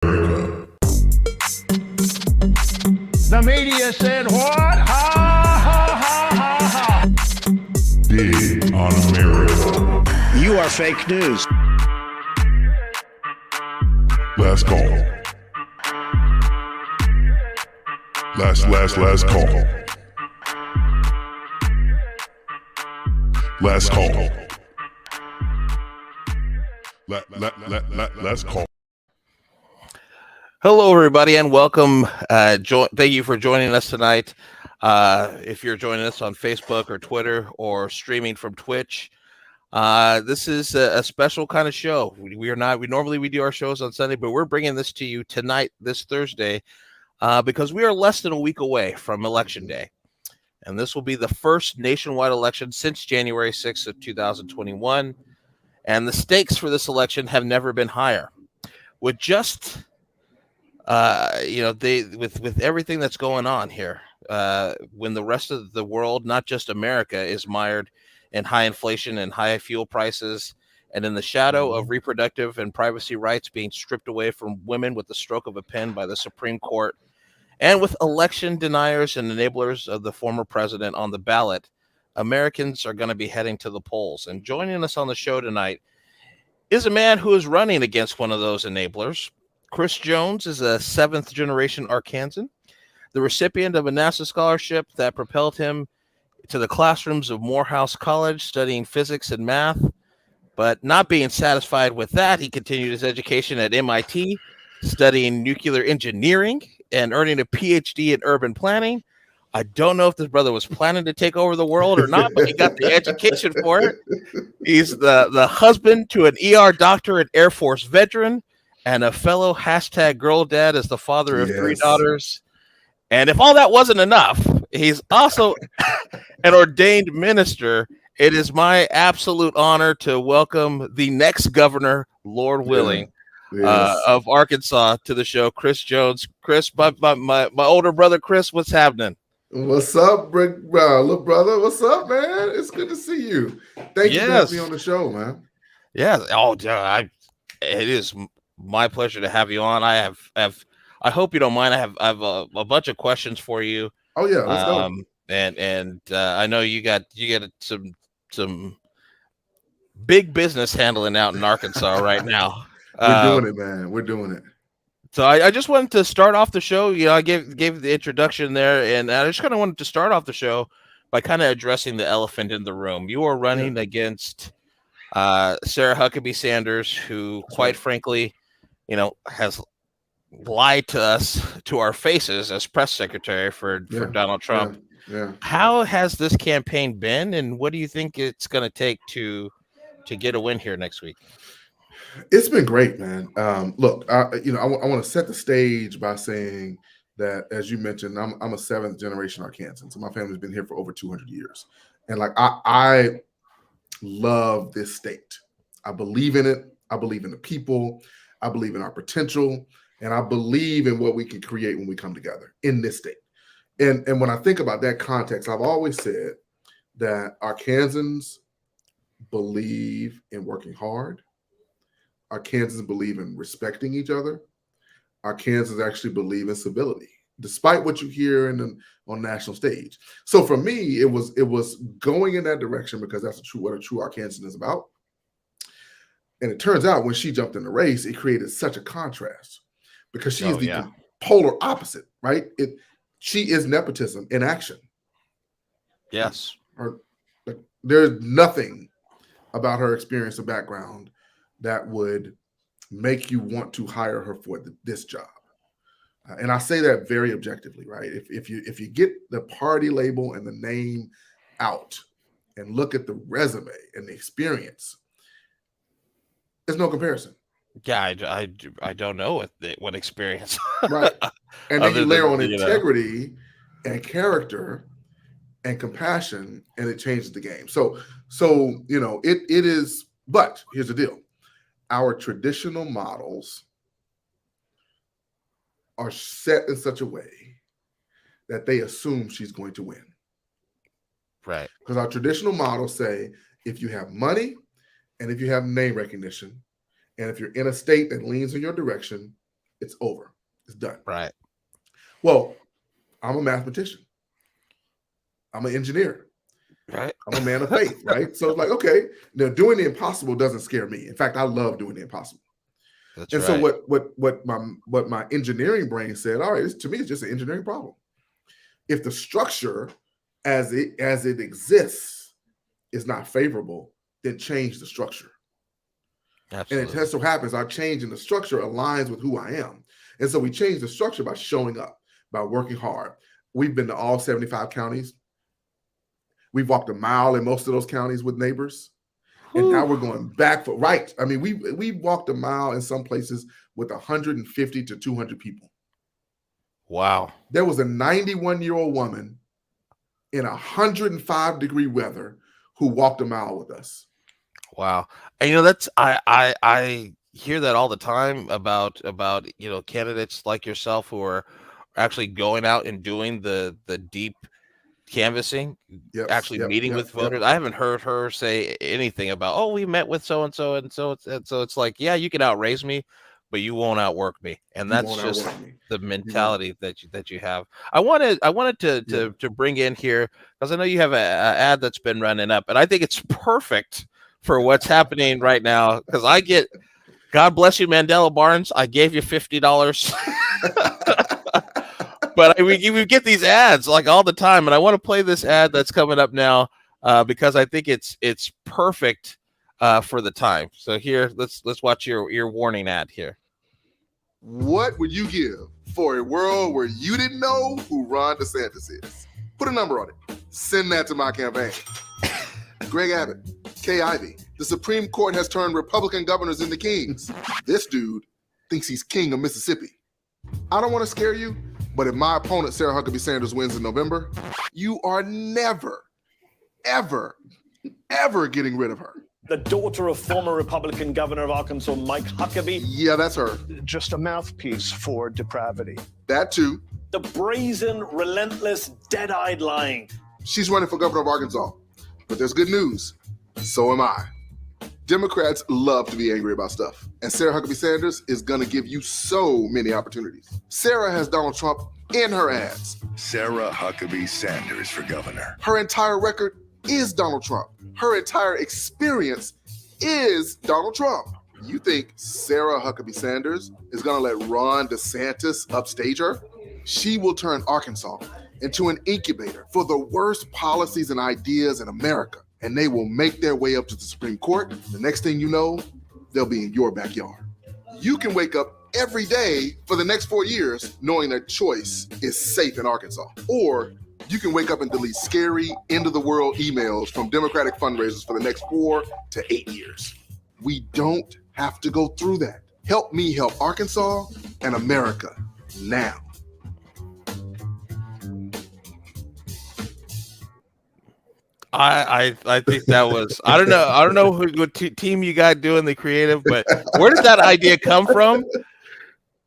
The media said what? Ha, ha, ha, ha, ha. Dig on America. You are fake news. Last call. Last call. Last call. Last call. Hello, everybody, and welcome. Thank you for joining us tonight. If you're joining us on Facebook or Twitter or streaming from Twitch, this is a special kind of show. We normally do our shows on Sunday, but we're bringing this to you tonight, this Thursday, because we are less than a week away from Election Day. And this will be the first nationwide election since January 6th of 2021. And the stakes for this election have never been higher. With just with everything that's going on here, when the rest of the world, not just America, is mired in high inflation and high fuel prices, and in the shadow of reproductive and privacy rights being stripped away from women with the stroke of a pen by the Supreme Court, and with election deniers and enablers of the former president on the ballot, Americans are going to be heading to the polls. And joining us on the show tonight is a man who is running against one of those enablers. Chris Jones is a seventh-generation Arkansan, the recipient of a NASA scholarship that propelled him to the classrooms of Morehouse College studying physics and math. But not being satisfied with that, he continued his education at MIT, studying nuclear engineering and earning a PhD in urban planning. I don't know if this brother was planning to take over the world or not, but he got the education for it. He's the husband to an ER doctor, an Air Force veteran, and a fellow #girl dad, as the father of three daughters. And if all that wasn't enough, he's also an ordained minister. It is my absolute honor to welcome the next governor, Lord willing, of Arkansas to the show, Chris Jones. Chris, my older brother, Chris, what's happening? What's up, little brother? What's up, man? It's good to see you. Thank you for having me on the show, man. Yeah. Oh, it is my pleasure to have you on. I hope you don't mind. I have a bunch of questions for you. Oh yeah, let's go. And I know you got some big business handling out in Arkansas right now. We're doing it, man. We're doing it. So I just wanted to start off the show. You know, I gave the introduction there, and I just kind of wanted to start off the show by kind of addressing the elephant in the room. You are running against Sarah Huckabee Sanders, who, quite frankly, has lied to us to our faces as press secretary for Donald Trump. Yeah. How has this campaign been, and what do you think it's going to take to get a win here next week? It's been great, man. Look, I want to set the stage by saying that, as you mentioned, I'm a seventh generation Arkansan, so my family's been here for over 200 years, and like I love this state. I believe in it. I believe in the people. I believe in our potential, and I believe in what we can create when we come together in this state. And when I think about that context, I've always said that Arkansans believe in working hard. Arkansans believe in respecting each other. Arkansans actually believe in civility, despite what you hear on national stage. So for me, it was going in that direction because that's what a true Arkansan is about. And it turns out when she jumped in the race, it created such a contrast because she is the polar opposite, right? She is nepotism in action. Yes. There's nothing about her experience or background that would make you want to hire her for this job. And I say that very objectively, right? If you get the party label and the name out and look at the resume and the experience, there's no comparison. Yeah, I don't know what experience. Right. And then you layer on integrity and character and compassion, and it changes the game. So it is, but here's the deal. Our traditional models are set in such a way that they assume she's going to win. Right. Because our traditional models say if you have money and if you have name recognition, and if you're in a state that leans in your direction, It's over. It's done. Right. Well, I'm a mathematician. I'm an engineer. Right. I'm a man of faith, right? So it's like, okay, now doing the impossible doesn't scare me. In fact, I love doing the impossible. That's and right. so what my engineering brain said, all right, to me, it's just an engineering problem. If the structure as it exists is not favorable, then change the structure. Absolutely. And it just so happens our change in the structure aligns with who I am. And so we change the structure by showing up, by working hard. We've been to all 75 counties. We've walked a mile in most of those counties with neighbors. Whew. And now we're going back for right. I mean, we walked a mile in some places with 150 to 200 people. Wow. There was a 91-year-old woman in 105-degree weather who walked a mile with us. Wow. And that's I hear that all the time about candidates like yourself who are actually going out and doing the deep canvassing, meeting with voters. I haven't heard her say anything about, oh, we met with so and so, and so it's like, yeah, you can outraise me, but you won't outwork me. And that's just the mentality that you have. I wanted to bring in here, because I know you have a ad that's been running up, and I think it's perfect for what's happening right now, because I get, God bless you, Mandela Barnes, I gave you $50. But we get these ads like all the time, and I want to play this ad that's coming up now because I think it's perfect for the time. So here, let's watch your warning ad here. What would you give for a world where you didn't know who Ron DeSantis is? Put a number on it. Send that to my campaign. Greg Abbott, Kay Ivey. The Supreme Court has turned Republican governors into kings. This dude thinks he's king of Mississippi. I don't want to scare you, but if my opponent, Sarah Huckabee Sanders, wins in November, you are never, ever, ever getting rid of her. The daughter of former Republican Governor of Arkansas, Mike Huckabee. Yeah, that's her. Just a mouthpiece for depravity. That too. The brazen, relentless, dead-eyed lying. She's running for governor of Arkansas. But there's good news. So am I. Democrats love to be angry about stuff. And Sarah Huckabee Sanders is going to give you so many opportunities. Sarah has Donald Trump in her ads. Sarah Huckabee Sanders for governor. Her entire record is Donald Trump. Her entire experience is Donald Trump. You think Sarah Huckabee Sanders is going to let Ron DeSantis upstage her? She will turn Arkansas into an incubator for the worst policies and ideas in America. And they will make their way up to the Supreme Court. The next thing you know, they'll be in your backyard. You can wake up every day for the next 4 years knowing that choice is safe in Arkansas. Or you can wake up and delete scary, end-of-the-world emails from Democratic fundraisers for the next 4 to 8 years. We don't have to go through that. Help me help Arkansas and America now. I think that was, I don't know what team you got doing the creative, but where did that idea come from?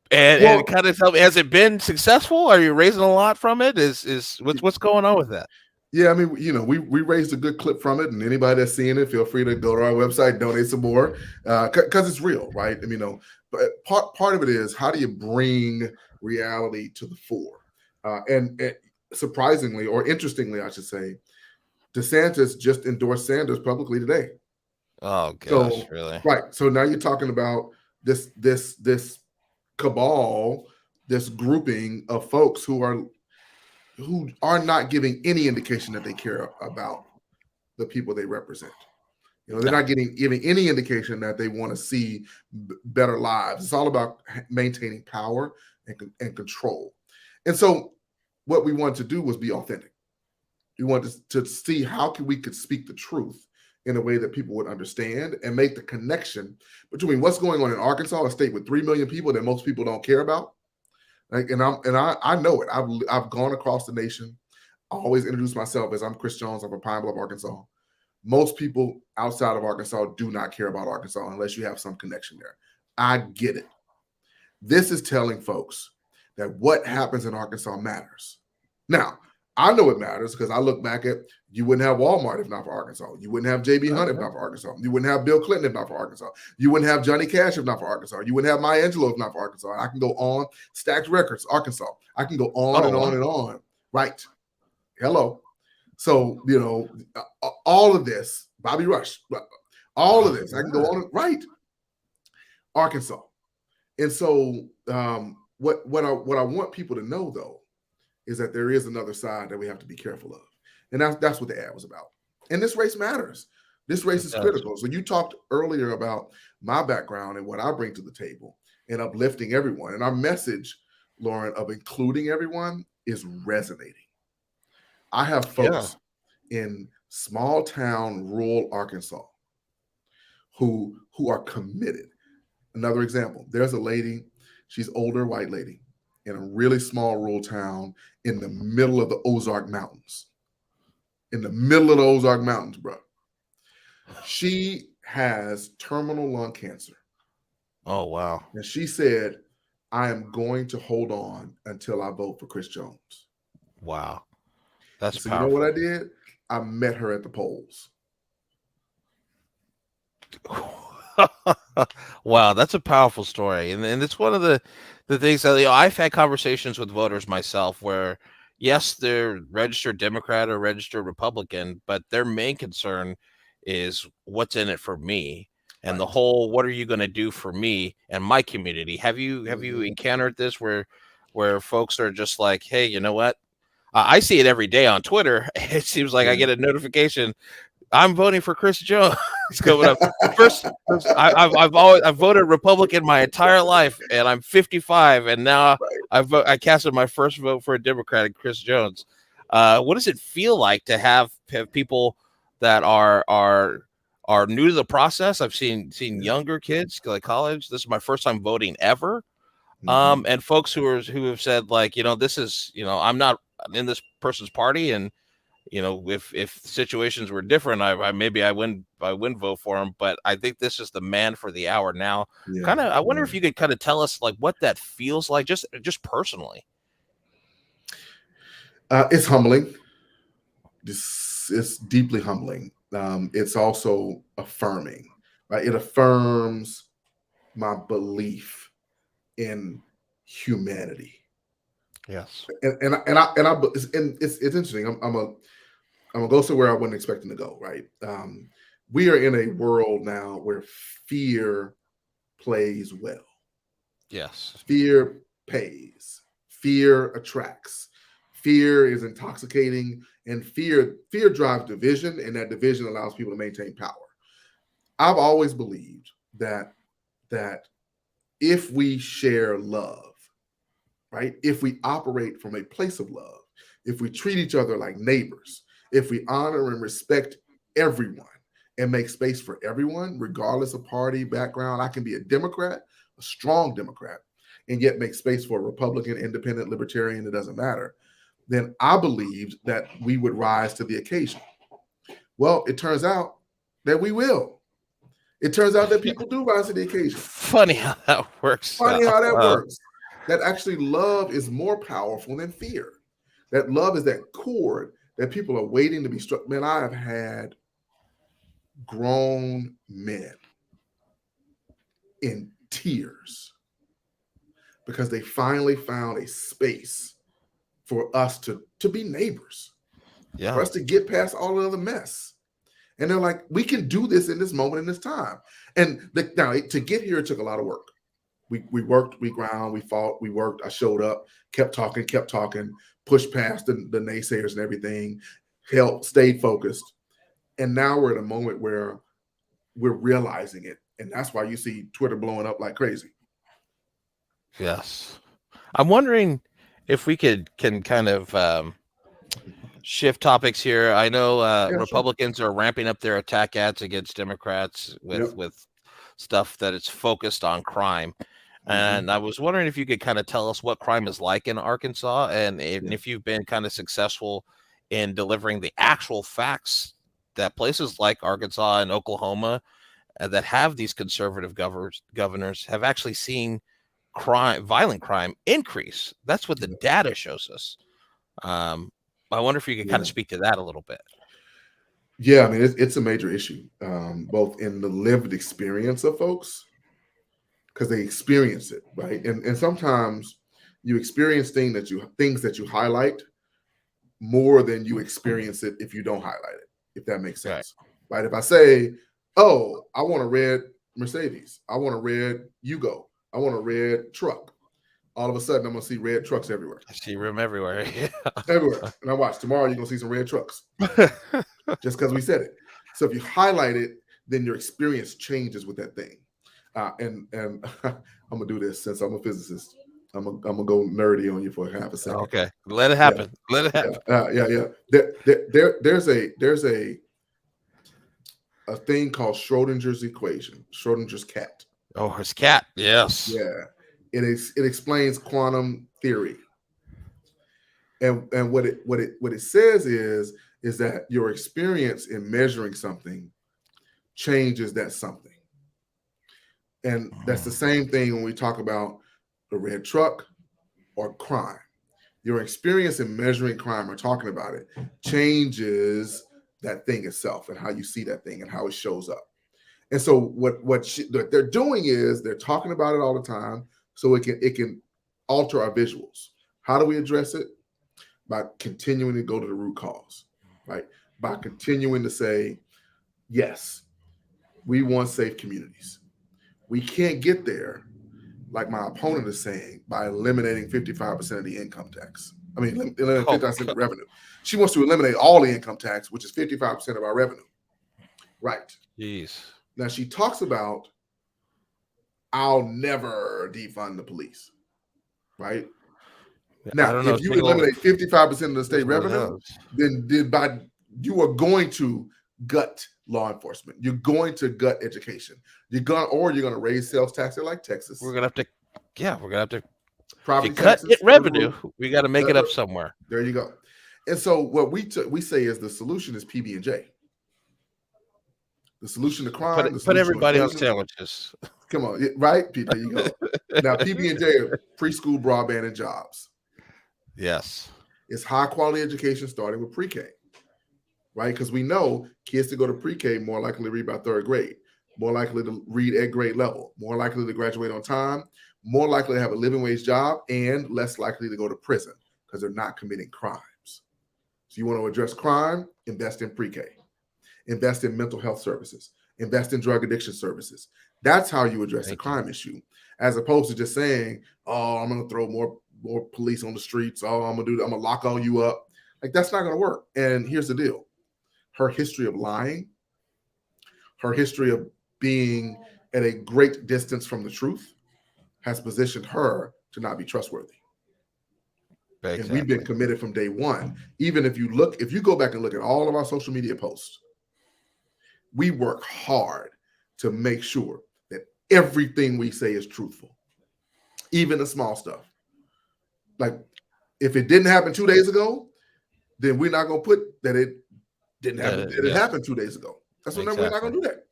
And kind of tell me, has it been successful? Are you raising a lot from it? Is what's going on with that? Yeah, I mean, we raised a good clip from it, and anybody that's seeing it, feel free to go to our website, donate some more, because it's real, right? I mean, but part of it is, how do you bring reality to the fore? And surprisingly, or interestingly, I should say, DeSantis just endorsed Sanders publicly today. Oh gosh, really? Right. So now you're talking about this cabal, this grouping of folks who are not giving any indication that they care about the people they represent. They're not giving any indication that they want to see better lives. It's all about maintaining power and control. And so what we wanted to do was be authentic. We wanted to see how we could speak the truth in a way that people would understand and make the connection between what's going on in Arkansas, a state with 3 million people that most people don't care about. I know it. I've gone across the nation. I always introduce myself as, I'm Chris Jones. I'm from Pine Bluff, Arkansas. Most people outside of Arkansas do not care about Arkansas unless you have some connection there. I get it. This is telling folks that what happens in Arkansas matters. Now, I know it matters because I look back at, you wouldn't have Walmart if not for Arkansas. You wouldn't have J.B. Hunt if not for Arkansas. You wouldn't have Bill Clinton if not for Arkansas. You wouldn't have Johnny Cash if not for Arkansas. You wouldn't have Maya Angelou if not for Arkansas. I can go on. Stacked Records, Arkansas. I can go on and on and on. Right. Hello. So, all of this, Bobby Rush, all of this, I can go on. Right. Arkansas. And so what I want people to know, though, is that there is another side that we have to be careful of. And that's what the ad was about. And this race matters. This race is critical. So you talked earlier about my background and what I bring to the table and uplifting everyone. And our message, Lourin, of including everyone is resonating. I have folks in small town, rural Arkansas who are committed. Another example, there's a lady, she's older, white lady, in a really small rural town in the middle of the Ozark Mountains. In the middle of the Ozark Mountains, bro. She has terminal lung cancer. Oh, wow. And she said, I am going to hold on until I vote for Chris Jones. Wow. That's so powerful. You know what I did? I met her at the polls. Wow, that's a powerful story. And it's one of the things that I've had conversations with voters myself where, yes, they're registered Democrat or registered Republican, but their main concern is what's in it for me and the whole, what are you going to do for me and my community? Have you encountered this where folks are just like, hey, you know what? I see it every day on Twitter. It seems like I get a notification. I'm voting for Chris Jones coming up. First, I've voted Republican my entire life, and I'm 55, and now I casted my first vote for a Democrat, Chris Jones. What does it feel like to have people that are new to the process? I've seen younger kids like college. This is my first time voting ever, and folks who have said like, this is, I'm not in this person's party, and if situations were different, I wouldn't vote for him. But I think this is the man for the hour now. I wonder if you could kind of tell us like what that feels like, just personally. It's humbling. It's deeply humbling. It's also affirming, right? It affirms my belief in humanity. Yes, and it's interesting. I'm gonna go somewhere I wasn't expecting to go. Right, we are in a world now where fear plays well. Yes, fear pays. Fear attracts. Fear is intoxicating, and fear drives division, and that division allows people to maintain power. I've always believed that if we share love, right? If we operate from a place of love, if we treat each other like neighbors, if we honor and respect everyone and make space for everyone, regardless of party, background, I can be a Democrat, a strong Democrat, and yet make space for a Republican, independent, libertarian, it doesn't matter, then I believed that we would rise to the occasion. Well, it turns out that we will. It turns out that people do rise to the occasion. Funny how that works. That actually love is more powerful than fear. That love is that chord that people are waiting to be struck. Man, I have had grown men in tears because they finally found a space for us to be neighbors, for us to get past all of the mess. And they're like, we can do this in this moment, in this time. And now to get here, it took a lot of work. We worked, we ground, we fought, we worked. I showed up, kept talking, pushed past the naysayers and everything, stayed focused. And now we're at a moment where we're realizing it. And that's why you see Twitter blowing up like crazy. Yes. I'm wondering if we can kind of shift topics here. I know Republicans are ramping up their attack ads against Democrats with stuff that it's focused on crime. And I was wondering if you could kind of tell us what crime is like in Arkansas and if you've been kind of successful in delivering the actual facts that places like Arkansas and Oklahoma that have these conservative governors have actually seen violent crime increase. That's what the data shows us. I wonder if you could kind of speak to that a little bit. Yeah, I mean, it's a major issue, both in the lived experience of folks, because they experience it, right? And sometimes you experience things that you highlight more than you experience it if you don't highlight it, if that makes sense. Right? If I say, oh, I want a red Mercedes, I want a red Yugo, I want a red truck, all of a sudden I'm gonna see red trucks everywhere. I see room everywhere. Everywhere. And I watch tomorrow, you're gonna see some red trucks. Just because we said it. So if you highlight it, then your experience changes with that thing. And I'm gonna do this since I'm a physicist. I'm gonna go nerdy on you for half a second. Okay, let it happen. Yeah. Let it happen. Yeah. There's a thing called Schrodinger's equation, Schrodinger's cat. Oh, his cat. Yes. Yeah. It explains quantum theory. And what it says is that your experience in measuring something changes that something. And that's the same thing when we talk about the red truck or crime. Your experience in measuring crime or talking about it changes that thing itself and how you see that thing and how it shows up. And so what they're doing is they're talking about it all the time, so it can alter our visuals. How do we address it? By continuing to go to the root cause, right? By continuing to say, yes, we want safe communities. We can't get there, like my opponent is saying, by eliminating 55% of the income tax. I mean, eliminating 55% of the revenue. She wants to eliminate all the income tax, which is 55% of our revenue. Right. Jeez. Now she talks about, I'll never defund the police, right? Now, if you eliminate 55% of the state revenue, then you are going to gut law enforcement. You're going to gut education. You're gonna raise sales tax like Texas. We're gonna have to property taxes, cut revenue. We got to make it up somewhere. There you go. And so what we say is the solution is PB&J. The solution to crime. Put everybody on sandwiches. Come on, right? There you go. Now PB&J are preschool, broadband, and jobs. Yes. It's high quality education starting with pre-K, right? Because we know kids that go to pre-K more likely to read by third grade, more likely to read at grade level, more likely to graduate on time, more likely to have a living wage job, and less likely to go to prison because they're not committing crimes. So you want to address crime, invest in pre-K, invest in mental health services, invest in drug addiction services. That's how you address the crime issue, as opposed to just saying, oh, I'm going to throw more police on the streets. Oh, I'm going to lock all you up. Like, that's not going to work. And here's the deal. Her history of lying, her history of being at a great distance from the truth has positioned her to not be trustworthy. Exactly. And we've been committed from day one. Even if you go back and look at all of our social media posts, we work hard to make sure that everything we say is truthful, even the small stuff. Like, if it didn't happen 2 days ago, then we're not going to put that it didn't happen. It happened 2 days ago. That's what we're not going to do that.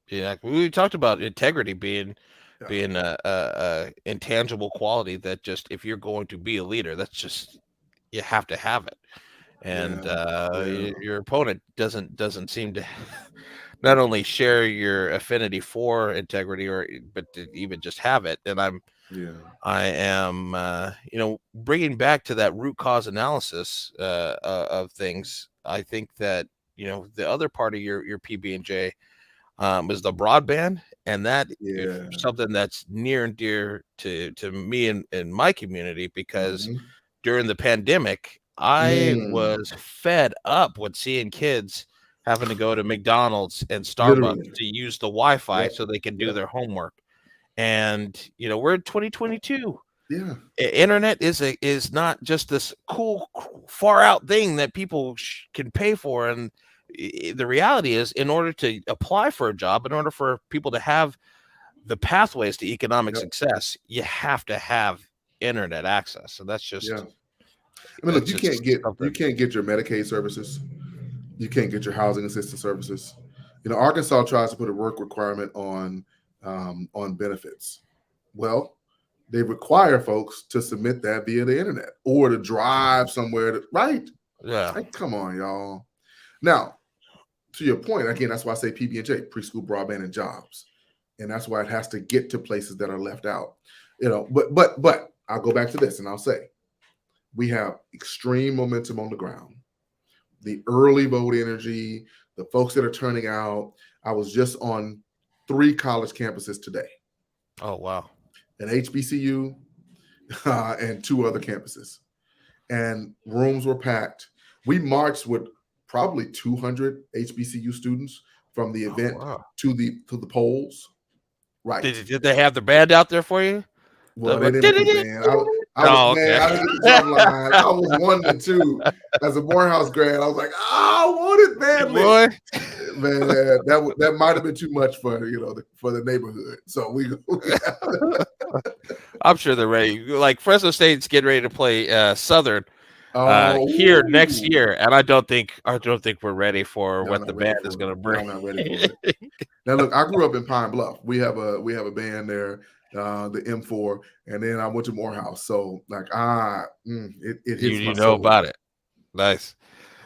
Yeah, we talked about integrity being a intangible quality that just, if you're going to be a leader, that's just, you have to have it. And your opponent doesn't seem to not only share your affinity for integrity, but to even just have it. And I am bringing back to that root cause analysis of things. I think that the other part of your PB&J is the broadband, and that is something that's near and dear to me and my community, because during the pandemic, I was fed up with seeing kids having to go to McDonald's and Starbucks to use the Wi-Fi so they can do their homework. And we're in 2022. Yeah, internet is not just this cool, far out thing that people can pay for. And the reality is, in order to apply for a job, in order for people to have the pathways to economic success, you have to have internet access. So that's just. Yeah. I mean, look, you can't get your Medicaid services. You can't get your housing assistance services. Arkansas tries to put a work requirement on benefits. Well, they require folks to submit that via the internet or to drive somewhere. Right? Yeah. Like, come on, y'all. Now, to your point, again, that's why I say PB&J, preschool broadband and jobs, and that's why it has to get to places that are left out. But I'll go back to this and I'll say we have extreme momentum on the ground. The early vote energy, the folks that are turning out. I was just on 3 college campuses today. Oh, wow. An HBCU and 2 other campuses. And rooms were packed. We marched with probably 200 HBCU students from the event to the polls. Right. Did they have the band out there for you? Well, they didn't put the band. I didn't get the drum line. I was 1 and 2 as a Morehouse grad. I was like, I want it badly. Boy. Man, that might have been too much for for the neighborhood. So we I'm sure they're ready. Like Fresno State's getting ready to play Southern here next year, and I don't think we're ready for what the band is going to bring. I'm not ready for it. Now, look, I grew up in Pine Bluff. We have a band there, the M4, and then I went to Morehouse. So like, it hits you my know soul. about it. Nice.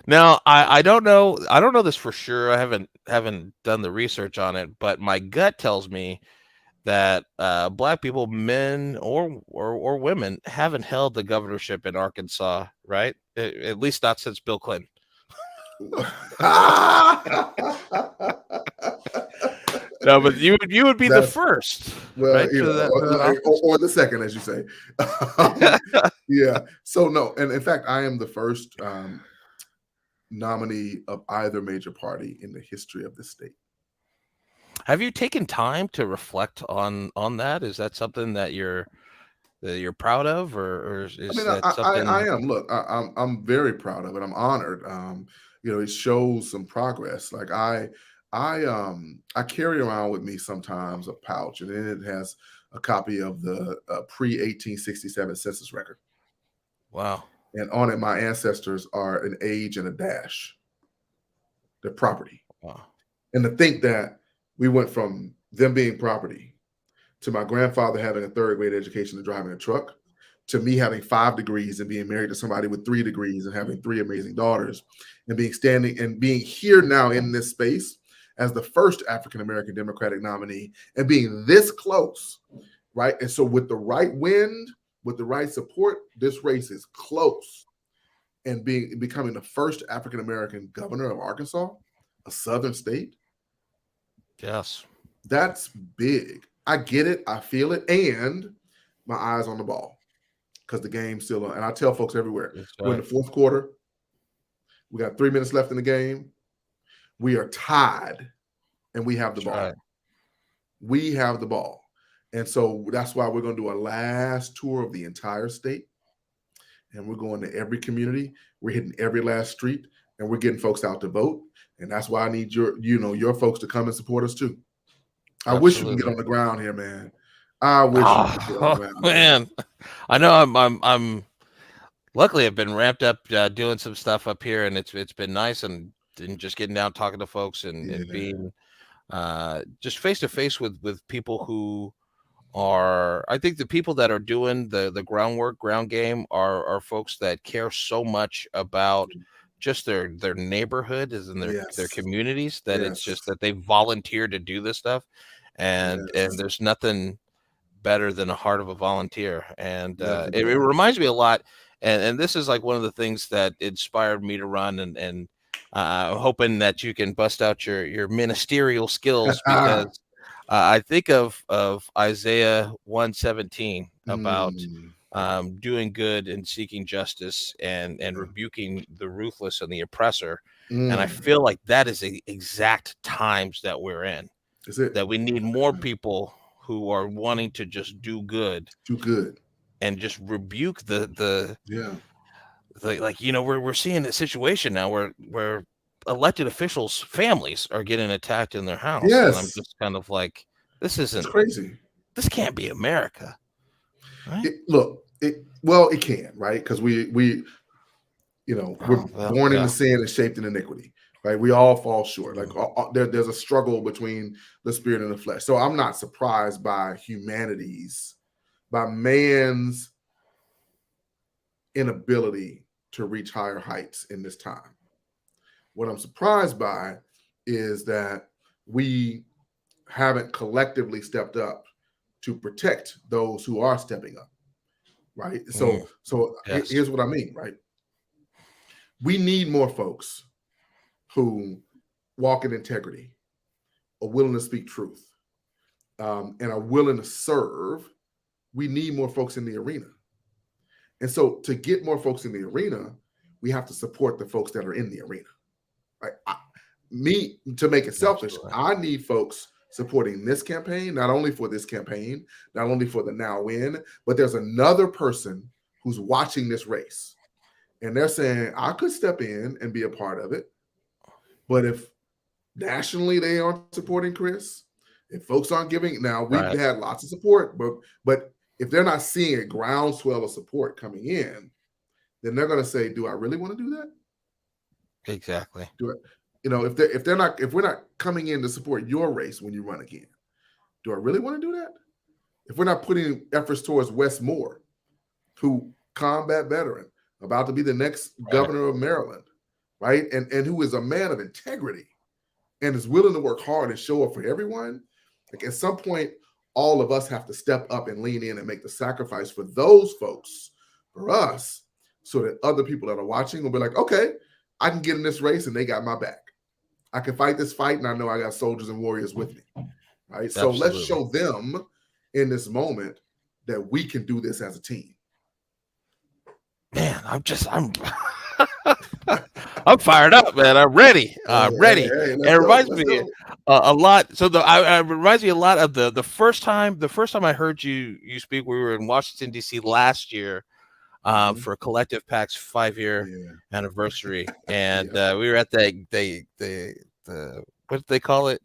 Now, I don't know this for sure. I haven't done the research on it, but my gut tells me that Black people, men or women, haven't held the governorship in Arkansas, right? At least not since Bill Clinton. No, but you would be the first. Well, right, or the second, as you say. Yeah. So no, and in fact, I am the first nominee of either major party in the history of the state. Have you taken time to reflect on that? Is that something that you're proud of, or is that something? I am. Look, I'm very proud of it. I'm honored. It shows some progress. Like I carry around with me sometimes a pouch, and in it has a copy of the pre-1867 census record. Wow. And on it, my ancestors are an age and a dash. Their property. Wow. And to think that we went from them being property to my grandfather having a 3rd grade education and driving a truck, to me having 5 degrees and being married to somebody with 3 degrees and having 3 amazing daughters, and being here now in this space as the first African-American Democratic nominee and being this close, right? And so with the right wind, with the right support, this race is close. And becoming the first African-American governor of Arkansas, a southern state. Yes. That's big. I get it. I feel it. And my eyes on the ball because the game's still on. And I tell folks everywhere, we're in the 4th quarter. We got 3 minutes left in the game. We are tied, and we have the ball. Right. We have the ball. And so that's why we're going to do a last tour of the entire state. And we're going to every community. We're hitting every last street, and we're getting folks out to vote. And that's why I need your folks to come and support us too. I Absolutely. wish you could get on the ground here, man. I wish you could get on the ground. Man. I know I'm luckily I've been ramped up doing some stuff up here, and it's been nice and just getting down talking to folks and being just face to face with people who are, I think the people that are doing the ground game are folks that care so much about just their neighborhood and their communities that it's just that they volunteer to do this stuff, and there's nothing better than a heart of a volunteer. And it reminds me a lot, and this is like one of the things that inspired me to run, and I'm hoping that you can bust out your ministerial skills, because I think of Isaiah 1:17 about doing good and seeking justice and rebuking the ruthless and the oppressor. And I feel like that is the exact times that we're in. Is it? That we need more people who are wanting to just do good, and just rebuke the we're seeing a situation now where elected officials' families are getting attacked in their house. Yes. And I'm just kind of like, this isn't crazy. This can't be America. Right? It can, right? Because we're born into sin and shaped in iniquity, right? We all fall short. Like there's a struggle between the spirit and the flesh. So I'm not surprised by humanity's by man's inability to reach higher heights in this time. What I'm surprised by is that we haven't collectively stepped up to protect those who are stepping up, right? So Yes. here's what I mean, right? We need more folks who walk in integrity, are willing to speak truth, and are willing to serve. We need more folks in the arena. And so to get more folks in the arena, we have to support the folks that are in the arena. Right? To make it selfish, Absolutely. I need folks supporting this campaign, not only for this campaign, not only for the now win, but there's another person who's watching this race. And they're saying, I could step in and be a part of it. But if nationally they aren't supporting Chris, if folks aren't giving, now we've had lots of support, but if they're not seeing a groundswell of support coming in, then they're going to say, do I really want to do that? Exactly. Do it. If we're not coming in to support your race when you run again, do I really want to do that? If we're not putting efforts towards Wes Moore, who combat veteran, about to be the next governor of Maryland, right? And who is a man of integrity and is willing to work hard and show up for everyone. Like at some point, all of us have to step up and lean in and make the sacrifice for those folks, for us, so that other people that are watching will be like, okay, I can get in this race and they got my back. I can fight this fight and I know I got soldiers and warriors with me, right? So let's show them in this moment that we can do this as a team. Man, I'm I'm fired up, man. I'm ready. Ready. Hey, and it reminds me a lot. So it reminds me a lot of the first time I heard you speak. We were in Washington D.C. last year for Collective PAC's 5-year anniversary, and we were at the what do they call it?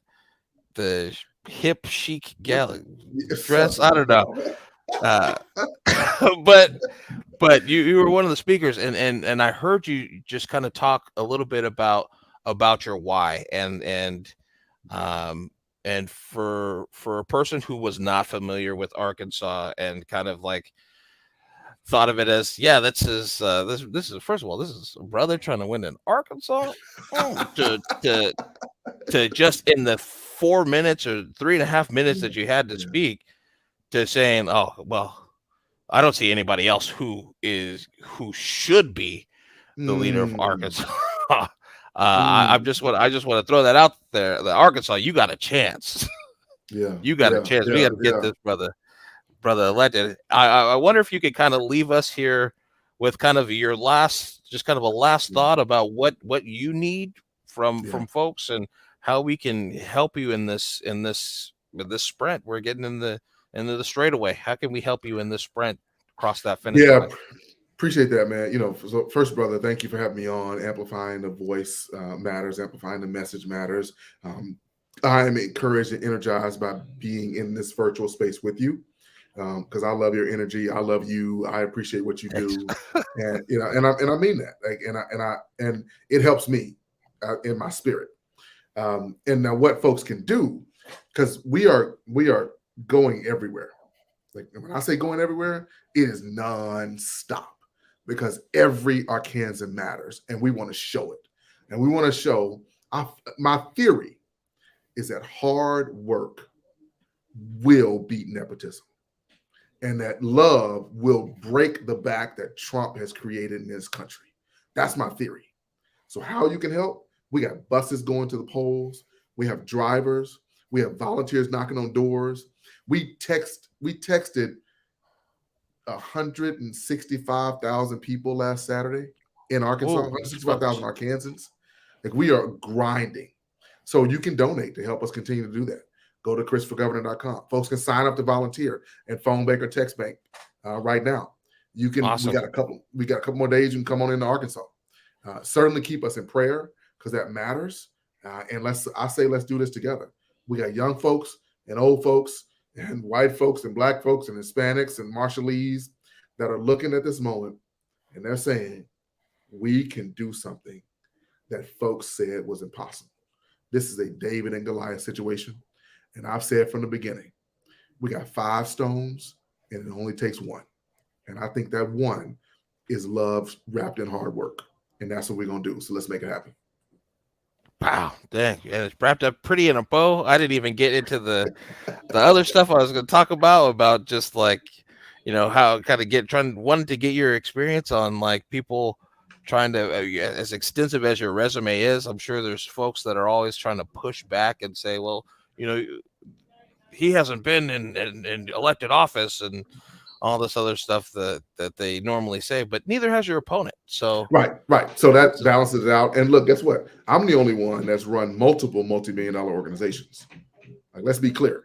The hip chic gala dress. I don't know. But you were one of the speakers, and I heard you just kind of talk a little bit about your why, and for a person who was not familiar with Arkansas and kind of like thought of it as, this is first of all, this is a brother trying to win in Arkansas, to just in the 4 minutes or 3.5 minutes that you had to speak, to saying, oh well, I don't see anybody else who should be the leader of Arkansas. I just want to throw that out there. The Arkansas, you got a chance. You got a chance. We got to get this brother elected. I wonder if you could kind of leave us here with kind of your last thought about what you need from folks and how we can help you in this sprint. We're getting in the straightaway. How can we help you in this sprint across that finish line? Appreciate that, man. So first, brother, thank you for having me on. Amplifying the voice matters. Amplifying the message matters. I am encouraged and energized by being in this virtual space with you, because I love your energy. I love you. I appreciate what you do, and I mean that. Like, and it helps me in my spirit. And now, what folks can do, because we are going everywhere. Like when I say going everywhere, it is nonstop, because every Arkansan matters, and we want to show it. And we want to show. My theory is that hard work will beat nepotism, and that love will break the back that Trump has created in this country. That's my theory. So how you can help? We got buses going to the polls. We have drivers. We have volunteers knocking on doors. We texted 165,000 people last Saturday in Arkansas, 165,000 Arkansans. Like, we are grinding. So you can donate to help us continue to do that. Go to chrisforgovernor.com. Folks can sign up to volunteer and phone bank or text bank right now. You can. Awesome. We got a couple more days. You can come on into Arkansas. Certainly keep us in prayer, because that matters. And let's do this together. We got young folks and old folks and white folks and black folks and Hispanics and Marshallese that are looking at this moment, and they're saying, we can do something that folks said was impossible. This is a David and Goliath situation. And I've said from the beginning, we got 5 stones and it only takes one. And I think that one is love wrapped in hard work. And that's what we're going to do. So let's make it happen. Wow, dang. And it's wrapped up pretty in a bow. I didn't even get into the other stuff I was going to talk about just like, you know, how kind of wanted to get your experience on like people trying to, as extensive as your resume is, I'm sure there's folks that are always trying to push back and say, well, you know, he hasn't been in elected office and all this other stuff that they normally say, but neither has your opponent. So right. So that balances it out. And look, guess what? I'm the only one that's run multiple multi-million-dollar organizations. Like, let's be clear.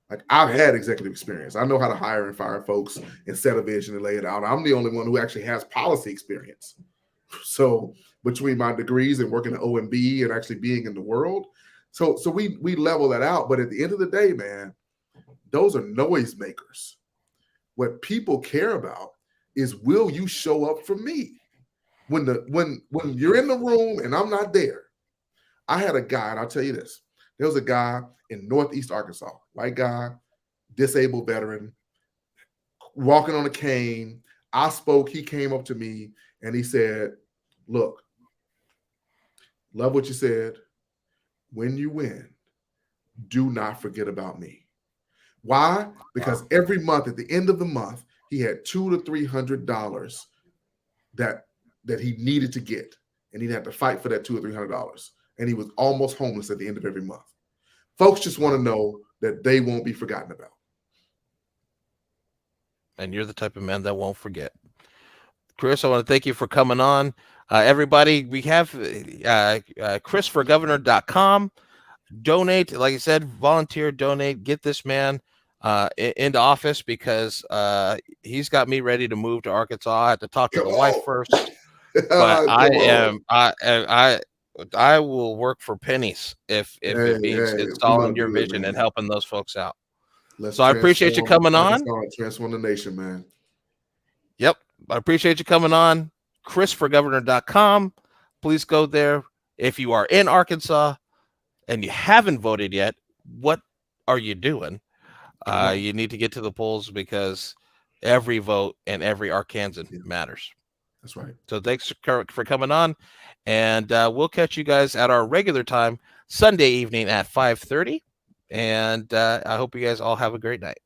Like, I've had executive experience. I know how to hire and fire folks and set a vision and lay it out. I'm the only one who actually has policy experience. So between my degrees and working at OMB and actually being in the world, so we level that out. But at the end of the day, man, those are noisemakers. What people care about is, will you show up for me? When you're in the room and I'm not there. I had a guy, and I'll tell you this. There was a guy in Northeast Arkansas, white guy, disabled veteran, walking on a cane. I spoke, he came up to me and he said, look, love what you said. When you win, do not forget about me. Why? Because every month, at the end of the month, he had $200 to $300 that he needed to get, and he'd have to fight for that $200 or $300. And he was almost homeless at the end of every month. Folks just want to know that they won't be forgotten about. And you're the type of man that won't forget. Chris, I want to thank you for coming on. Everybody, we have chrisforgovernor.com. Donate, like I said, volunteer, donate, get this man into office, because he's got me ready to move to Arkansas. I had to talk to the wife first, but I will work for pennies if it means installing your vision and helping those folks out. So I appreciate you coming on. Transform the nation, man. Yep. I appreciate you coming on. chrisforgovernor.com. Please go there. If you are in Arkansas and you haven't voted yet, what are you doing? You need to get to the polls, because every vote and every Arkansan matters. That's right. So thanks for coming on, and we'll catch you guys at our regular time, Sunday evening at 5:30. And I hope you guys all have a great night.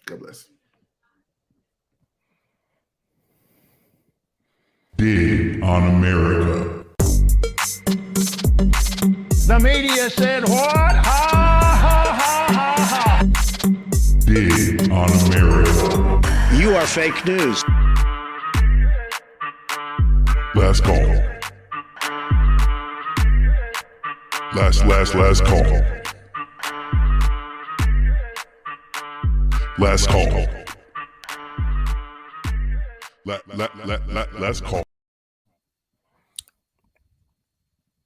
God bless. Dig on America. The media said what? Ha, ha, ha, ha, ha. Dig on America. You are fake news. Last call. Last call. Last call. Last call.